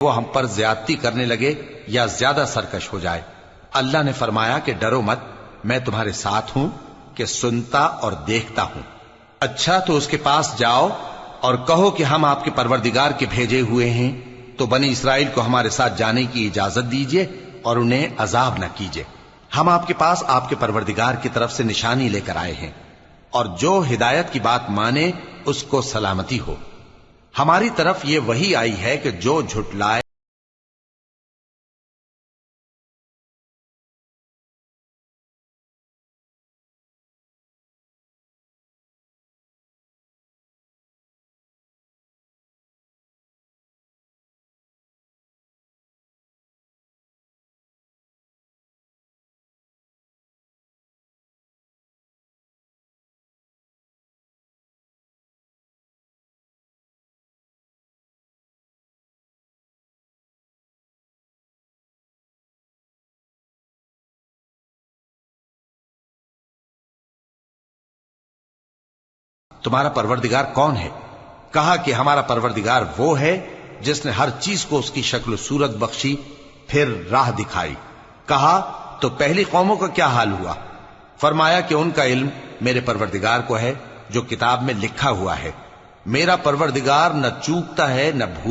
وہ ہم پر زیادتی کرنے لگے یا زیادہ سرکش ہو جائے۔ اللہ نے فرمایا کہ ڈرو مت، میں تمہارے ساتھ ہوں کہ سنتا اور دیکھتا ہوں۔ اچھا تو اس کے پاس جاؤ اور کہو کہ ہم آپ کے پروردگار کے بھیجے ہوئے ہیں، تو بنی اسرائیل کو ہمارے ساتھ جانے کی اجازت دیجیے اور انہیں عذاب نہ کیجیے۔ ہم آپ کے پاس آپ کے پروردگار کی طرف سے نشانی لے کر آئے ہیں، اور جو ہدایت کی بات مانے اس کو سلامتی ہو۔ ہماری طرف یہ وحی آئی ہے کہ جو جھٹلائے تمہارا پروردگار کون ہے؟ کہا کہ ہمارا پروردگار وہ ہے جس نے ہر چیز کو اس کی شکل و صورت بخشی، پھر راہ دکھائی۔ کہا تو پہلی قوموں کا کیا حال ہوا؟ فرمایا کہ ان کا علم میرے پروردگار کو ہے جو کتاب میں لکھا ہوا ہے۔ میرا پروردگار نہ چوکتا ہے نہ بھول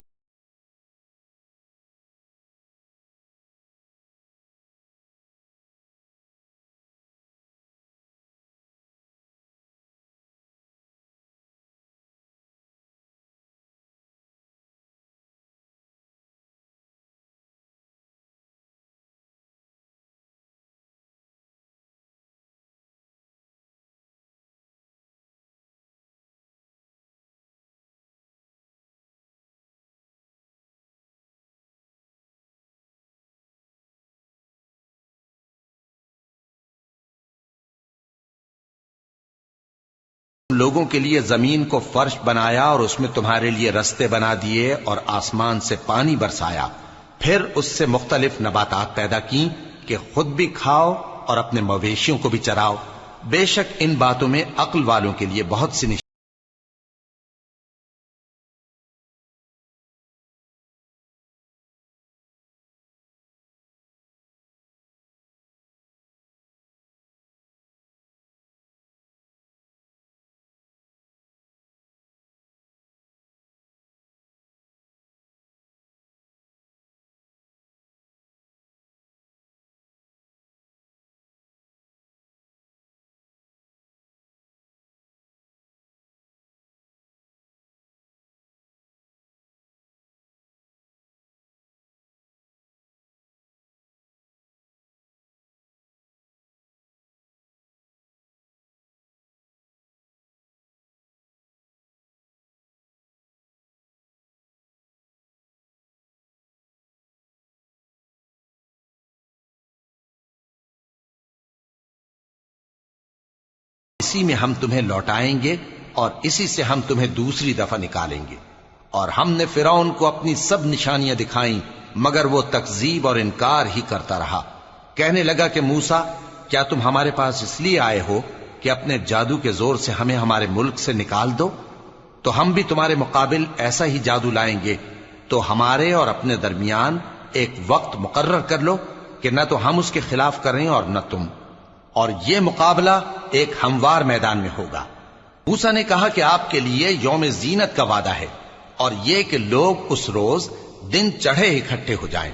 لوگوں کے لیے زمین کو فرش بنایا اور اس میں تمہارے لیے رستے بنا دیے اور آسمان سے پانی برسایا، پھر اس سے مختلف نباتات پیدا کی کہ خود بھی کھاؤ اور اپنے مویشیوں کو بھی چراؤ۔ بے شک ان باتوں میں عقل والوں کے لیے بہت سی اسی میں ہم تمہیں لوٹائیں گے اور اسی سے ہم تمہیں دوسری دفعہ نکالیں گے۔ اور ہم نے فرعون کو اپنی سب نشانیاں دکھائیں مگر وہ تکذیب اور انکار ہی کرتا رہا۔ کہنے لگا کہ موسیٰ، کیا تم ہمارے پاس اس لیے آئے ہو کہ اپنے جادو کے زور سے ہمیں ہمارے ملک سے نکال دو؟ تو ہم بھی تمہارے مقابل ایسا ہی جادو لائیں گے، تو ہمارے اور اپنے درمیان ایک وقت مقرر کر لو کہ نہ تو ہم اس کے خلاف کریں اور نہ تم، اور یہ مقابلہ ایک ہموار میدان میں ہوگا۔ موسیٰ نے کہا کہ آپ کے لیے یوم زینت کا وعدہ ہے، اور یہ کہ لوگ اس روز دن چڑھے اکٹھے ہو جائیں۔